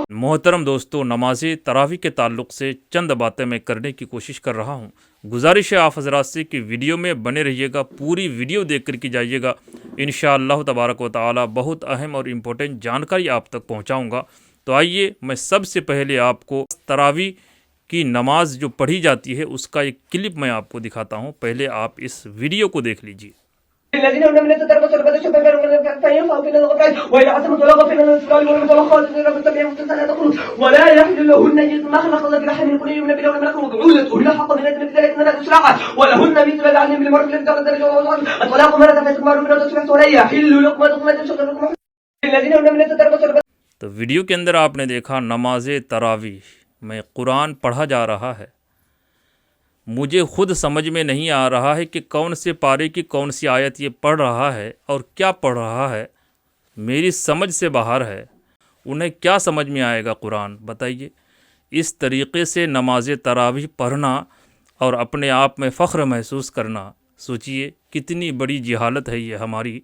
محترم دوستو، نماز تراویح کے تعلق سے چند باتیں میں کرنے کی کوشش کر رہا ہوں۔ گزارش ہے آپ حضرات سے کہ ویڈیو میں بنے رہیے گا، پوری ویڈیو دیکھ کر کے جائیے گا۔ انشاءاللہ تبارک و تعالی بہت اہم اور امپورٹنٹ جانکاری آپ تک پہنچاؤں گا۔ تو آئیے میں سب سے پہلے آپ کو تراویح کی نماز جو پڑھی جاتی ہے اس کا ایک کلپ میں آپ کو دکھاتا ہوں، پہلے آپ اس ویڈیو کو دیکھ لیجیے۔ تو ویڈیو کے اندر آپ نے دیکھا نماز تراویح میں قرآن پڑھا جا رہا ہے۔ مجھے خود سمجھ میں نہیں آ رہا ہے کہ کون سے پارے کی کون سی آیت یہ پڑھ رہا ہے اور کیا پڑھ رہا ہے، میری سمجھ سے باہر ہے۔ انہیں کیا سمجھ میں آئے گا قرآن، بتائیے۔ اس طریقے سے نماز تراویح پڑھنا اور اپنے آپ میں فخر محسوس کرنا، سوچئے کتنی بڑی جہالت ہے یہ ہماری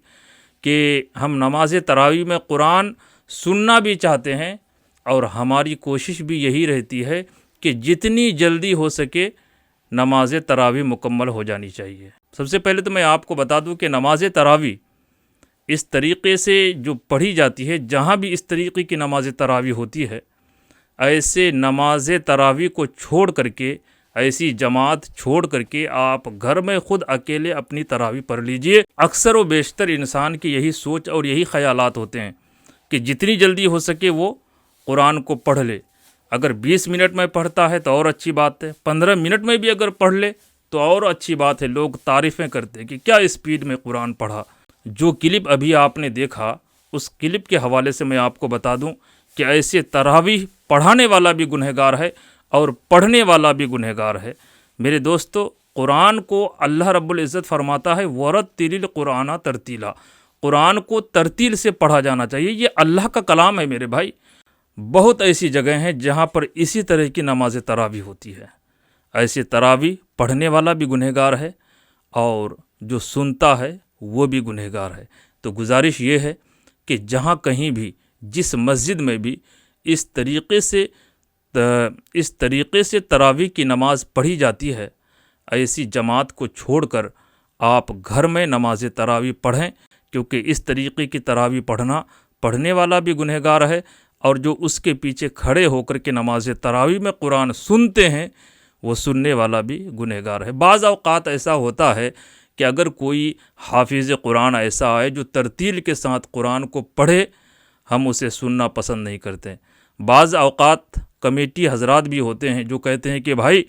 کہ ہم نماز تراویح میں قرآن سننا بھی چاہتے ہیں اور ہماری کوشش بھی یہی رہتی ہے کہ جتنی جلدی ہو سکے نماز تراویح مکمل ہو جانی چاہیے۔ سب سے پہلے تو میں آپ کو بتا دوں کہ نماز تراویح اس طریقے سے جو پڑھی جاتی ہے، جہاں بھی اس طریقے کی نماز تراویح ہوتی ہے، ایسے نماز تراویح کو چھوڑ کر کے، ایسی جماعت چھوڑ کر کے آپ گھر میں خود اکیلے اپنی تراویح پڑھ لیجئے۔ اکثر و بیشتر انسان کی یہی سوچ اور یہی خیالات ہوتے ہیں کہ جتنی جلدی ہو سکے وہ قرآن کو پڑھ لے۔ اگر 20 منٹ میں پڑھتا ہے تو اور اچھی بات ہے، 15 منٹ میں بھی اگر پڑھ لے تو اور اچھی بات ہے۔ لوگ تعریفیں کرتے ہیں کہ کیا اسپیڈ میں قرآن پڑھا۔ جو کلپ ابھی آپ نے دیکھا، اس کلپ کے حوالے سے میں آپ کو بتا دوں کہ ایسے تراویح پڑھانے والا بھی گنہگار ہے اور پڑھنے والا بھی گنہگار ہے۔ میرے دوستو، قرآن کو اللہ رب العزت فرماتا ہے وَرَتِّلِ الْقُرْآنَ تَرْتِیلًا، قرآن کو ترتیل سے پڑھا جانا چاہیے۔ یہ اللہ کا کلام ہے میرے بھائی۔ بہت ایسی جگہیں ہیں جہاں پر اسی طرح کی نماز تراویح ہوتی ہے۔ ایسے تراویح پڑھنے والا بھی گنہگار ہے اور جو سنتا ہے وہ بھی گنہگار ہے۔ تو گزارش یہ ہے کہ جہاں کہیں بھی، جس مسجد میں بھی اس طریقے سے تراویح کی نماز پڑھی جاتی ہے، ایسی جماعت کو چھوڑ کر آپ گھر میں نماز تراویح پڑھیں، کیونکہ اس طریقے کی تراویح پڑھنے والا بھی گنہگار ہے اور جو اس کے پیچھے کھڑے ہو کر کے نماز تراویح میں قرآن سنتے ہیں وہ سننے والا بھی گنہگار ہے۔ بعض اوقات ایسا ہوتا ہے کہ اگر کوئی حافظ قرآن ایسا آئے جو ترتیل کے ساتھ قرآن کو پڑھے، ہم اسے سننا پسند نہیں کرتے۔ بعض اوقات کمیٹی حضرات بھی ہوتے ہیں جو کہتے ہیں کہ بھائی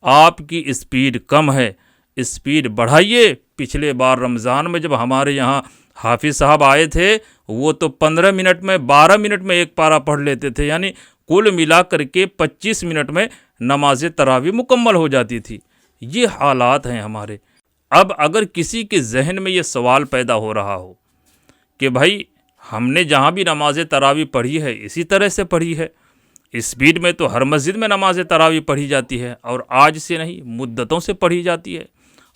آپ کی اسپیڈ کم ہے، اسپیڈ بڑھائیے۔ پچھلے بار رمضان میں جب ہمارے یہاں حافظ صاحب آئے تھے، وہ تو 15 منٹ میں 12 منٹ میں ایک پارہ پڑھ لیتے تھے، یعنی کل ملا کر کے 25 منٹ میں نماز تراویح مکمل ہو جاتی تھی۔ یہ حالات ہیں ہمارے۔ اب اگر کسی کے ذہن میں یہ سوال پیدا ہو رہا ہو کہ بھائی ہم نے جہاں بھی نماز تراویح پڑھی ہے اسی طرح سے پڑھی ہے، اسپیڈ میں تو ہر مسجد میں نماز تراویح پڑھی جاتی ہے اور آج سے نہیں، مدتوں سے پڑھی جاتی ہے۔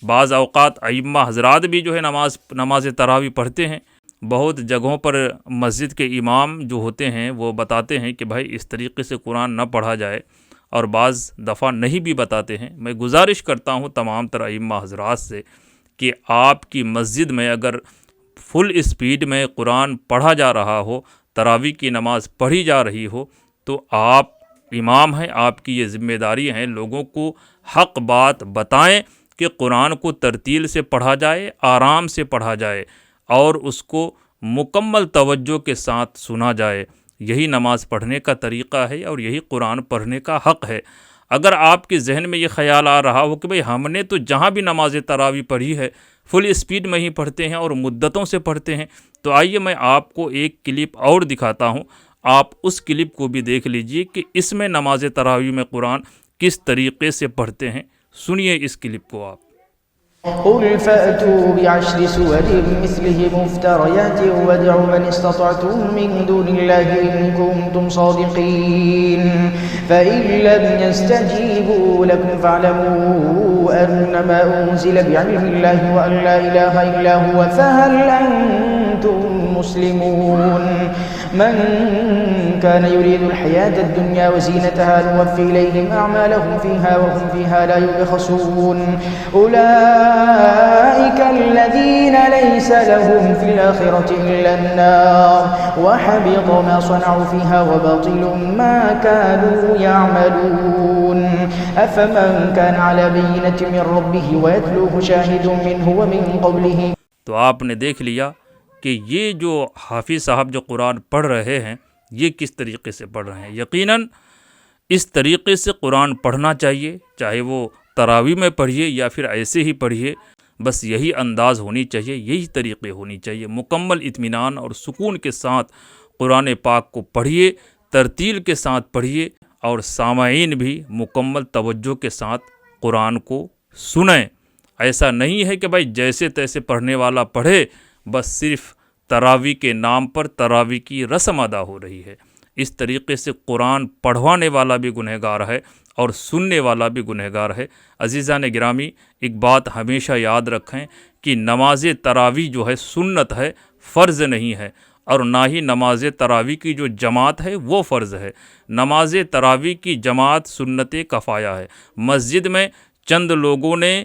بعض اوقات ائمہ حضرات بھی جو ہے نماز تراویح پڑھتے ہیں۔ بہت جگہوں پر مسجد کے امام جو ہوتے ہیں وہ بتاتے ہیں کہ بھائی اس طریقے سے قرآن نہ پڑھا جائے، اور بعض دفعہ نہیں بھی بتاتے ہیں۔ میں گزارش کرتا ہوں تمام تر ائمہ حضرات سے کہ آپ کی مسجد میں اگر فل اسپیڈ میں قرآن پڑھا جا رہا ہو، تراویح کی نماز پڑھی جا رہی ہو، تو آپ امام ہیں، آپ کی یہ ذمہ داری ہے لوگوں کو حق بات بتائیں کہ قرآن کو ترتیل سے پڑھا جائے، آرام سے پڑھا جائے اور اس کو مکمل توجہ کے ساتھ سنا جائے۔ یہی نماز پڑھنے کا طریقہ ہے اور یہی قرآن پڑھنے کا حق ہے۔ اگر آپ کے ذہن میں یہ خیال آ رہا ہو کہ بھئی ہم نے تو جہاں بھی نماز تراویح پڑھی ہے فل اسپیڈ میں ہی پڑھتے ہیں اور مدتوں سے پڑھتے ہیں، تو آئیے میں آپ کو ایک کلپ اور دکھاتا ہوں۔ آپ اس کلپ کو بھی دیکھ لیجئے کہ اس میں نماز تراویح میں قرآن کس طریقے سے پڑھتے ہیں۔ سنیے اس کلپ کو آپ۔ قل فأتوا بعشر سور مثله مفتريات وادعوا من استطعتم من دون الله إن كنتم صادقين فإن لم يستجيبوا لكم فاعلموا أنما أنزل بعلم الله وأن لا إله إلا هو فهل أنتم مسلمون من كان يريد الحياة الدنيا وزينتها نوفي إليهم أعمالهم فيها وهم فيها لا يبخسون أولئك الذين ليس لهم في الآخرة إلا النار وحبط ما صنعوا فيها وباطل ما كانوا يعملون أفمن كان على بينة من ربه ويتلوه شاهد منه ومن قبله. تو آپ نے دیکھ لیا کہ یہ جو حافظ صاحب جو قرآن پڑھ رہے ہیں یہ کس طریقے سے پڑھ رہے ہیں. یقیناً اس طریقے سے قرآن پڑھنا چاہیے، چاہے وہ تراویح میں پڑھیے یا پھر ایسے ہی پڑھیے، بس یہی انداز ہونی چاہیے، یہی طریقے ہونی چاہیے. مکمل اطمینان اور سکون کے ساتھ قرآن پاک کو پڑھیے، ترتیل کے ساتھ پڑھیے، اور سامعین بھی مکمل توجہ کے ساتھ قرآن کو سنیں. ایسا نہیں ہے کہ بھائی جیسے تیسے پڑھنے والا پڑھے، بس صرف تراویح کے نام پر تراویح کی رسم ادا ہو رہی ہے. اس طریقے سے قرآن پڑھوانے والا بھی گنہگار ہے اور سننے والا بھی گنہگار ہے. عزیزان گرامی، ایک بات ہمیشہ یاد رکھیں کہ نماز تراویح جو ہے سنت ہے، فرض نہیں ہے، اور نہ ہی نماز تراویح کی جو جماعت ہے وہ فرض ہے. نماز تراویح کی جماعت سنت کفایہ ہے. مسجد میں چند لوگوں نے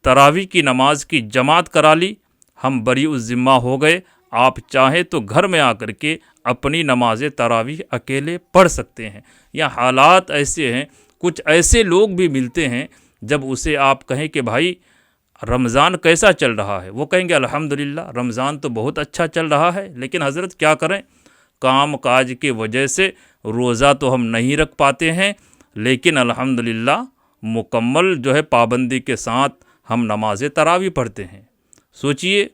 تراویح کی نماز کی جماعت کرا لی، ہم بری الذمہ ہو گئے. آپ چاہیں تو گھر میں آ کر کے اپنی نماز تراویح اکیلے پڑھ سکتے ہیں. یا حالات ایسے ہیں، کچھ ایسے لوگ بھی ملتے ہیں جب اسے آپ کہیں کہ بھائی رمضان کیسا چل رہا ہے، وہ کہیں گے الحمدللہ رمضان تو بہت اچھا چل رہا ہے، لیکن حضرت کیا کریں، کام کاج کی وجہ سے روزہ تو ہم نہیں رکھ پاتے ہیں، لیکن الحمدللہ مکمل جو ہے پابندی کے ساتھ ہم نماز تراویح پڑھتے ہیں. سوچئے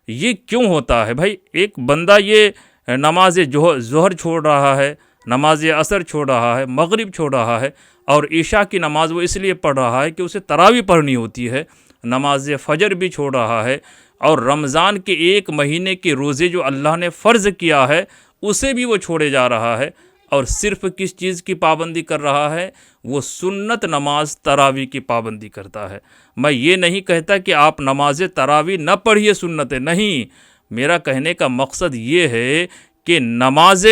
یہ کیوں ہوتا ہے بھائی؟ ایک بندہ یہ نماز ظہر چھوڑ رہا ہے، نماز عصر چھوڑ رہا ہے، مغرب چھوڑ رہا ہے، اور عشاء کی نماز وہ اس لیے پڑھ رہا ہے کہ اسے تراویح پڑھنی ہوتی ہے، نماز فجر بھی چھوڑ رہا ہے، اور رمضان کے ایک مہینے کے روزے جو اللہ نے فرض کیا ہے اسے بھی وہ چھوڑے جا رہا ہے، اور صرف کس چیز کی پابندی کر رہا ہے؟ وہ سنت نماز تراویح کی پابندی کرتا ہے. میں یہ نہیں کہتا کہ آپ نماز تراویح نہ پڑھیے سنت، نہیں، میرا کہنے کا مقصد یہ ہے کہ نماز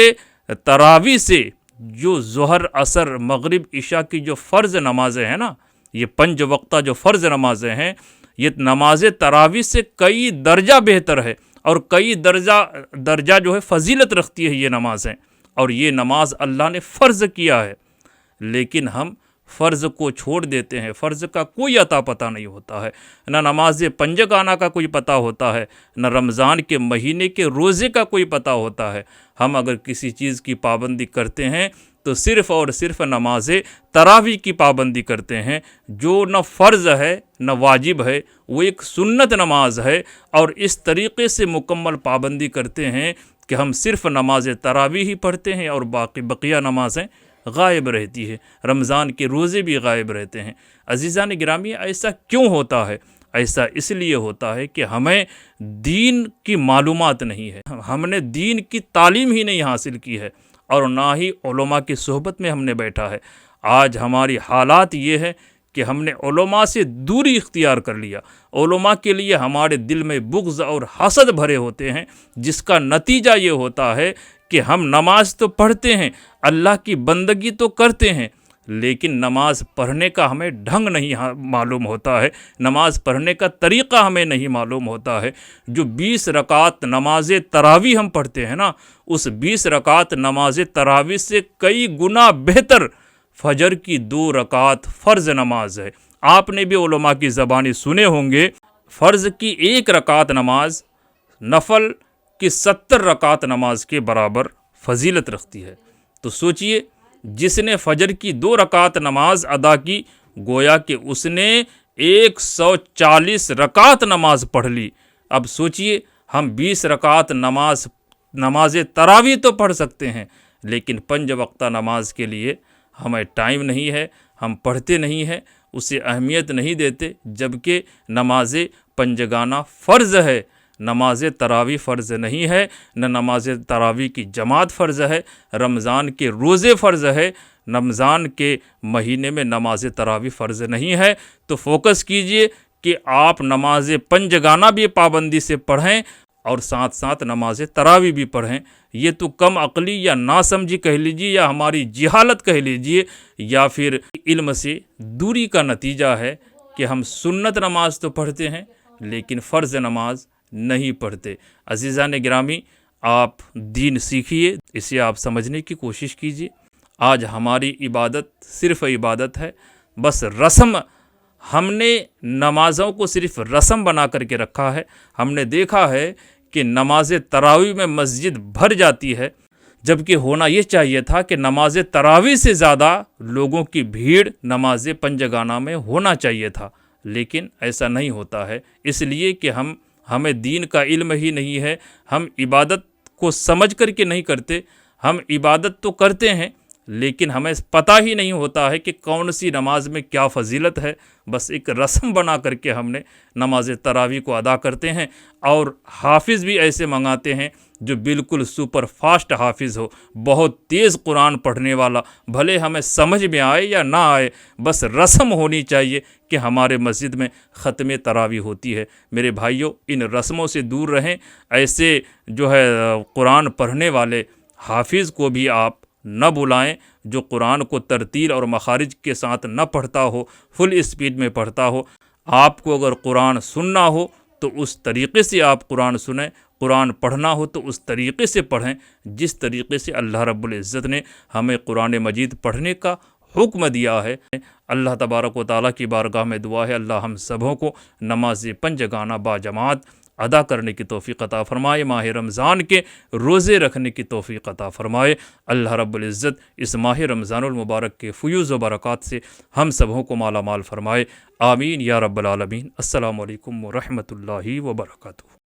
تراویح سے جو ظہر عصر مغرب عشاء کی جو فرض نمازیں ہیں نا، یہ 5 وقتہ جو فرض نمازیں ہیں، یہ نماز تراویح سے کئی درجہ بہتر ہے، اور کئی درجہ جو ہے فضیلت رکھتی ہے یہ نمازیں. اور یہ نماز اللہ نے فرض کیا ہے، لیکن ہم فرض کو چھوڑ دیتے ہیں. فرض کا کوئی عطا پتہ نہیں ہوتا ہے، نہ نماز پنجگانہ کا کوئی پتہ ہوتا ہے، نہ رمضان کے مہینے کے روزے کا کوئی پتہ ہوتا ہے. ہم اگر کسی چیز کی پابندی کرتے ہیں تو صرف اور صرف نماز تراویح کی پابندی کرتے ہیں، جو نہ فرض ہے نہ واجب ہے، وہ ایک سنت نماز ہے. اور اس طریقے سے مکمل پابندی کرتے ہیں کہ ہم صرف نماز تراویح ہی پڑھتے ہیں اور بقیہ نمازیں غائب رہتی ہے، رمضان کے روزے بھی غائب رہتے ہیں. عزیزان گرامی، ایسا کیوں ہوتا ہے؟ ایسا اس لیے ہوتا ہے کہ ہمیں دین کی معلومات نہیں ہے، ہم نے دین کی تعلیم ہی نہیں حاصل کی ہے، اور نہ ہی علماء کی صحبت میں ہم نے بیٹھا ہے. آج ہماری حالات یہ ہے کہ ہم نے علماء سے دوری اختیار کر لیا. علماء کے لیے ہمارے دل میں بغض اور حسد بھرے ہوتے ہیں، جس کا نتیجہ یہ ہوتا ہے کہ ہم نماز تو پڑھتے ہیں، اللہ کی بندگی تو کرتے ہیں، لیکن نماز پڑھنے کا ہمیں ڈھنگ نہیں معلوم ہوتا ہے، نماز پڑھنے کا طریقہ ہمیں نہیں معلوم ہوتا ہے. جو 20 رکعت نماز تراویح ہم پڑھتے ہیں نا، اس 20 رکعت نماز تراویح سے کئی گنا بہتر فجر کی 2 رکعت فرض نماز ہے. آپ نے بھی علماء کی زبانی سنے ہوں گے، فرض کی 1 رکعت نماز نفل کی 70 رکعت نماز کے برابر فضیلت رکھتی ہے. تو سوچئے جس نے فجر کی 2 رکعت نماز ادا کی، گویا کہ اس نے 140 رکعت نماز پڑھ لی. اب سوچئے ہم 20 رکعت نماز تراویح تو پڑھ سکتے ہیں، لیکن 5 وقتہ نماز کے لیے ہمیں ٹائم نہیں ہے، ہم پڑھتے نہیں ہیں، اسے اہمیت نہیں دیتے. جبکہ نماز پنجگانہ فرض ہے، نماز تراویح فرض نہیں ہے، نہ نماز تراویح کی جماعت فرض ہے. رمضان کے روزے فرض ہے، رمضان کے مہینے میں نماز تراویح فرض نہیں ہے. تو فوکس کیجئے کہ آپ نماز پنجگانہ بھی پابندی سے پڑھیں، اور ساتھ ساتھ نماز تراویح بھی پڑھیں۔ یہ تو کم عقلی یا ناسمجھی کہہ لیجیے، یا ہماری جہالت کہہ لیجیے، یا پھر علم سے دوری کا نتیجہ ہے کہ ہم سنت نماز تو پڑھتے ہیں لیکن فرض نماز نہیں پڑھتے۔ عزیزان گرامی، آپ دین سیکھیے، اسے آپ سمجھنے کی کوشش کیجیے۔ آج ہماری عبادت صرف عبادت ہے، بس رسم، ہم نے نمازوں کو صرف رسم بنا کر کے رکھا ہے۔ ہم نے دیکھا ہے کہ نماز تراویح میں مسجد بھر جاتی ہے، جبکہ ہونا یہ چاہیے تھا کہ نماز تراویح سے زیادہ لوگوں کی بھیڑ نماز پنجگانہ میں ہونا چاہیے تھا، لیکن ایسا نہیں ہوتا ہے، اس لیے کہ ہمیں دین کا علم ہی نہیں ہے، ہم عبادت کو سمجھ کر کے نہیں کرتے۔ ہم عبادت تو کرتے ہیں لیکن ہمیں پتہ ہی نہیں ہوتا ہے کہ کون سی نماز میں کیا فضیلت ہے، بس ایک رسم بنا کر کے ہم نے نماز تراویح کو ادا کرتے ہیں، اور حافظ بھی ایسے منگاتے ہیں جو بالکل سپر فاسٹ حافظ ہو، بہت تیز قرآن پڑھنے والا، بھلے ہمیں سمجھ میں آئے یا نہ آئے، بس رسم ہونی چاہیے کہ ہمارے مسجد میں ختم تراویح ہوتی ہے۔ میرے بھائیوں، ان رسموں سے دور رہیں۔ ایسے جو ہے قرآن پڑھنے والے حافظ کو بھی آپ نہ بلائیں جو قرآن کو ترتیل اور مخارج کے ساتھ نہ پڑھتا ہو، فل اسپیڈ میں پڑھتا ہو۔ آپ کو اگر قرآن سننا ہو تو اس طریقے سے آپ قرآن سنیں، قرآن پڑھنا ہو تو اس طریقے سے پڑھیں جس طریقے سے اللہ رب العزت نے ہمیں قرآن مجید پڑھنے کا حکم دیا ہے۔ اللہ تبارک و تعالیٰ کی بارگاہ میں دعا ہے، اللہ ہم سبوں کو نماز پنجگانہ باجماعت ادا کرنے کی توفیق عطا فرمائے، ماہ رمضان کے روزے رکھنے کی توفیق عطا فرمائے۔ اللہ رب العزت اس ماہ رمضان المبارک کے فیوز و برکات سے ہم سبوں کو مالا مال فرمائے، آمین یا رب العالمین۔ السلام علیکم ورحمۃ اللہ وبرکاتہ۔